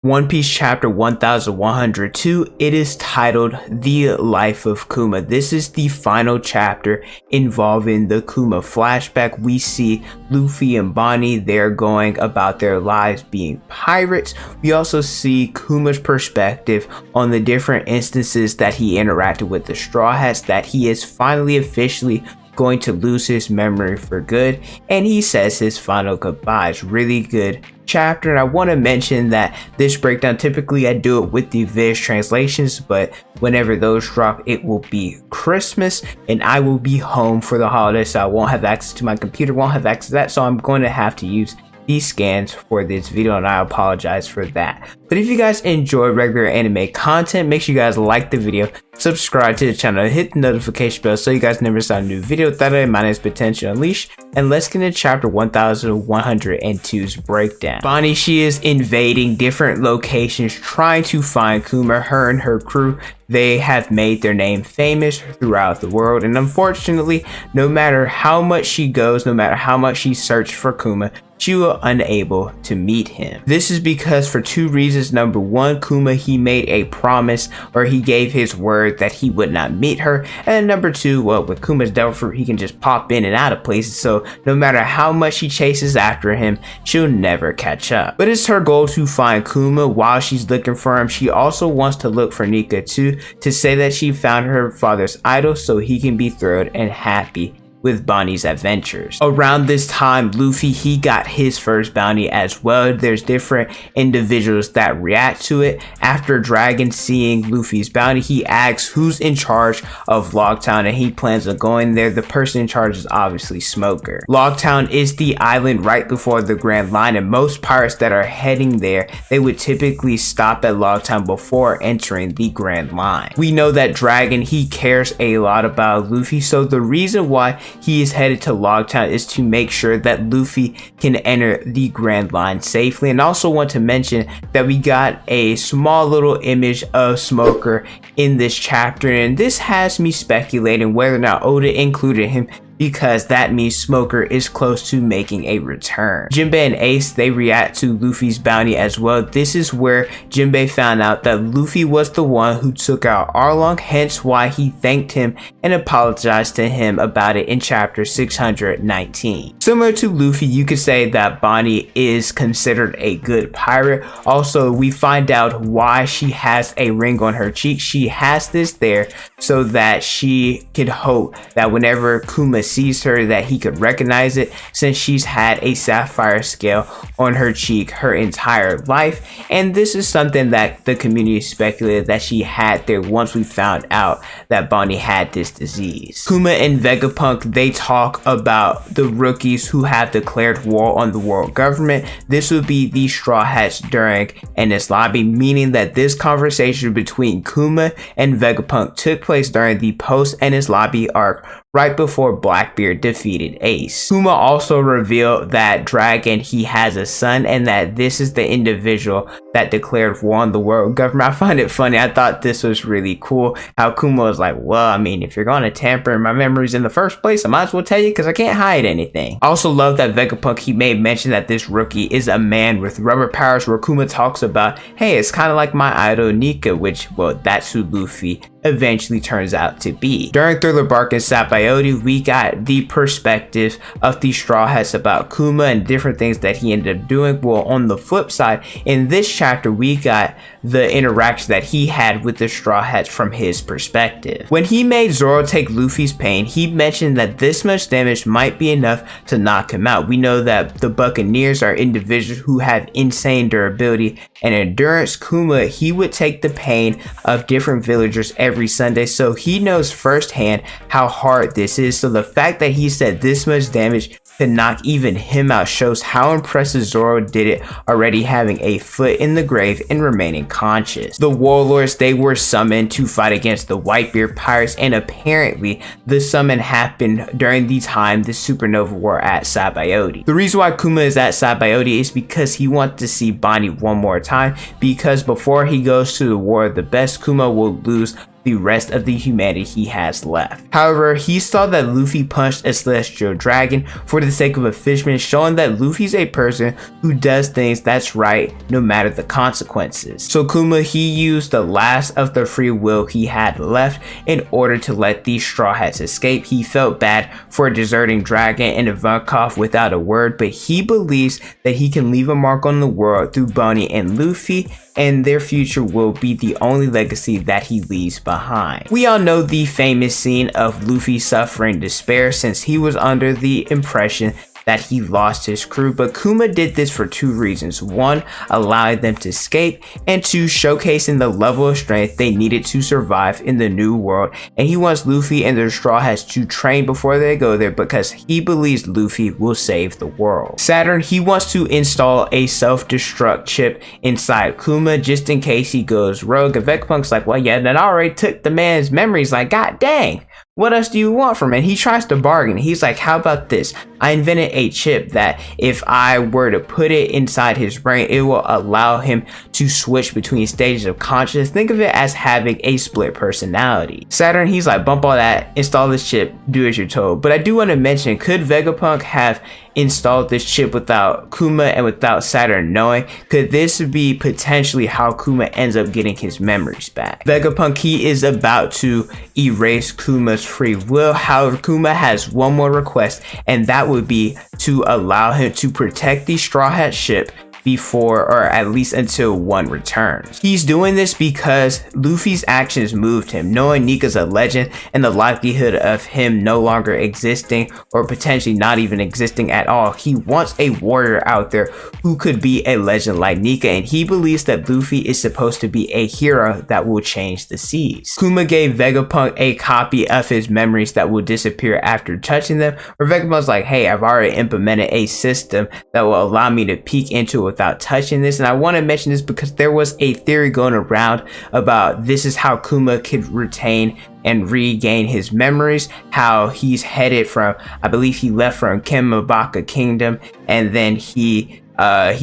One Piece chapter 1102, it is titled The Life of Kuma. This is the final chapter involving the Kuma flashback. We see Luffy and Bonney, they're going about their lives being pirates. We also see Kuma's perspective on the different instances that he interacted with the Straw Hats, that he is finally officially going to lose his memory for good, and he says his final goodbyes. Really good chapter. And I want to mention that this breakdown, typically I do it with the Viz translations, but whenever those drop, it will be Christmas and I will be home for the holidays, so I won't have access to my computer, won't have access to that, so I'm going to have to use these scans for this video, and I apologize for that. But if you guys enjoy regular anime content, make sure you guys like the video, subscribe to the channel, hit the notification bell so you guys never saw a new video. That way, my name is Potential Unleashed, and let's get into chapter 1102's breakdown. Bonney, she is invading different locations trying to find Kuma. Her and her crew, they have made their name famous throughout the world, and unfortunately, no matter how much she goes, no matter how much she searched for Kuma, she was unable to meet him. This is because for two reasons. Number one, Kuma, he made a promise, or he gave his word that he would not meet her. And number two, well, with Kuma's devil fruit, he can just pop in and out of places, so no matter how much she chases after him, she'll never catch up. But it's her goal to find Kuma. While she's looking for him, she also wants to look for Nika too, to say that she found her father's idol so he can be thrilled and happy with Bonney's adventures. Around this time, Luffy, he got his first bounty as well. There's different individuals that react to it. After Dragon seeing Luffy's bounty, he asks who's in charge of Logtown, and he plans on going there. The person in charge is obviously Smoker. Logtown is the island right before the Grand Line, and most pirates that are heading there, they would typically stop at Logtown before entering the Grand Line. We know that Dragon, he cares a lot about Luffy, so the reason why he is headed to Logtown is to make sure that Luffy can enter the Grand Line safely. And also want to mention that we got a small little image of Smoker in this chapter, and this has me speculating whether or not Oda included him, because that means Smoker is close to making a return. Jinbei and Ace, they react to Luffy's bounty as well. This is where Jinbei found out that Luffy was the one who took out Arlong, hence why he thanked him and apologized to him about it in chapter 619. Similar to Luffy, you could say that Bonney is considered a good pirate. Also, we find out why she has a ring on her cheek. She has this there so that she could hope that whenever Kuma sees her, that he could recognize it, since she's had a sapphire scale on her cheek her entire life. And this is something that the community speculated that she had there once we found out that Bonney had this disease. Kuma and Vegapunk, they talk about the rookies who have declared war on the world government. This would be the Straw Hats during Enies Lobby, meaning that this conversation between Kuma and Vegapunk took place during the post Enies Lobby arc, right before Blackbeard defeated Ace. Kuma also revealed that Dragon, he has a son, and that this is the individual that declared war on the world government. I find it funny. I thought this was really cool how Kuma was like, well, I mean, if you're going to tamper my memories in the first place, I might as well tell you because I can't hide anything. I also love that Vegapunk, he made mention that this rookie is a man with rubber powers, where Kuma talks about, hey, it's kind of like my idol Nika, which, well, that's who Luffy eventually turns out to be. During Thriller Bark and Sapphire, we got the perspective of the Straw Hats about Kuma and different things that he ended up doing. Well, on the flip side, in this chapter, we got the interaction that he had with the Straw Hats from his perspective. When he made Zoro take Luffy's pain, he mentioned that this much damage might be enough to knock him out. We know that the Buccaneers are individuals who have insane durability and endurance. Kuma, he would take the pain of different villagers every Sunday, so he knows firsthand how hard this is. So the fact that he said this much damage to knock even him out shows how impressive Zoro did it, already having a foot in the grave and remaining conscious. The warlords, they were summoned to fight against the Whitebeard pirates, and apparently the summon happened during the time the supernova war at Sabaody. The reason why Kuma is at Sabaody is because he wants to see Bonney one more time, because before he goes to the war of the best, Kuma will lose the rest of the humanity he has left. However, he saw that Luffy punched a celestial dragon for the sake of a fisherman, showing that Luffy's a person who does things that's right no matter the consequences. So Kuma, he used the last of the free will he had left in order to let these Straw Hats escape. He felt bad for deserting Dragon and Ivankov without a word, but he believes that he can leave a mark on the world through Bonney and Luffy, and their future will be the only legacy that he leaves behind. We all know the famous scene of Luffy suffering despair since he was under the impression that he lost his crew, but Kuma did this for two reasons. One, allowing them to escape, and two, showcasing the level of strength they needed to survive in the new world. And he wants Luffy and the Straw Hats to train before they go there because he believes Luffy will save the world. Saturn, he wants to install a self-destruct chip inside Kuma just in case he goes rogue. And Vegapunk's like, well, yeah, that already took the man's memories. Like, god dang, what else do you want from it? He tries to bargain. He's like, how about this? I invented a chip that if I were to put it inside his brain, it will allow him to switch between stages of consciousness. Think of it as having a split personality. Saturn, he's like, bump all that, install this chip, do as you're told. But I do want to mention, could Vegapunk have installed this chip without Kuma and without Saturn knowing? Could this be potentially how Kuma ends up getting his memories back? Vegapunk, he is about to erase Kuma's free will. However, Kuma has one more request, and that would be to allow him to protect the Straw Hat ship before, or at least until one returns. He's doing this because Luffy's actions moved him. Knowing Nika's a legend and the likelihood of him no longer existing or potentially not even existing at all, he wants a warrior out there who could be a legend like Nika, and he believes that Luffy is supposed to be a hero that will change the seas. Kuma gave Vegapunk a copy of his memories that will disappear after touching them, where Vegapunk's like, hey, I've already implemented a system that will allow me to peek into it without touching this. And I want to mention this because there was a theory going around about this is how Kuma could retain and regain his memories, how he's headed from, I believe he left from Kimabaka Kingdom, and then he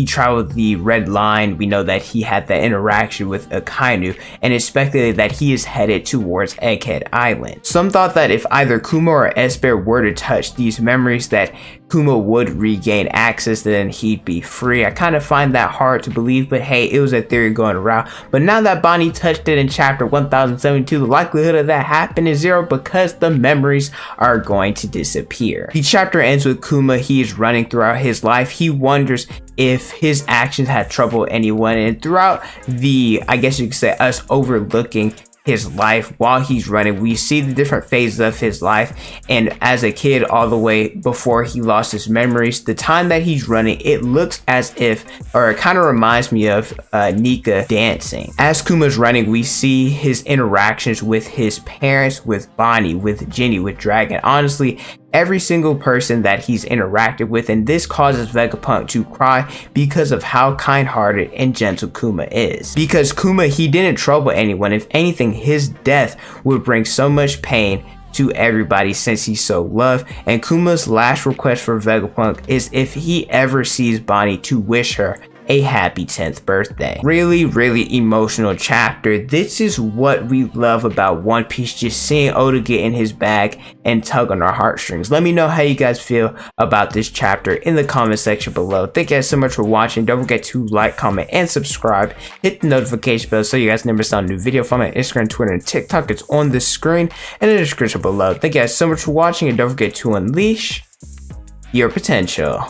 traveled the Red Line. We know that he had that interaction with Akainu, and it's speculated that he is headed towards Egghead Island. Some thought that if either Kuma or Esper were to touch these memories, that Kuma would regain access, then he'd be free. I kind of find that hard to believe, but hey, it was a theory going around. But now that Bonney touched it in chapter 1072, the likelihood of that happening is zero because the memories are going to disappear. The chapter ends with Kuma. He is running throughout his life. He wonders if his actions had troubled anyone, and throughout the, I guess you could say, us overlooking his life while he's running, we see the different phases of his life. And as a kid, all the way before he lost his memories, the time that he's running, it looks as if, or it kind of reminds me of Nika dancing. As Kuma's running, we see his interactions with his parents, with Bonney, with Jenny, with Dragon, honestly every single person that he's interacted with, and this causes Vegapunk to cry because of how kind-hearted and gentle Kuma is. Because Kuma, he didn't trouble anyone. If anything, his death would bring so much pain to everybody since he's so loved. And Kuma's last request for Vegapunk is if he ever sees Bonney, to wish her a happy 10th birthday. Really, really emotional chapter. This is what we love about One Piece, just seeing Oda get in his bag and tug on our heartstrings. Let me know how you guys feel about this chapter in the comment section below. Thank you guys so much for watching. Don't forget to like, comment, and subscribe. Hit the notification bell so you guys never miss out a new video. Follow me on Instagram, Twitter, and TikTok. It's on the screen and in the description below. Thank you guys so much for watching, and don't forget to unleash your potential.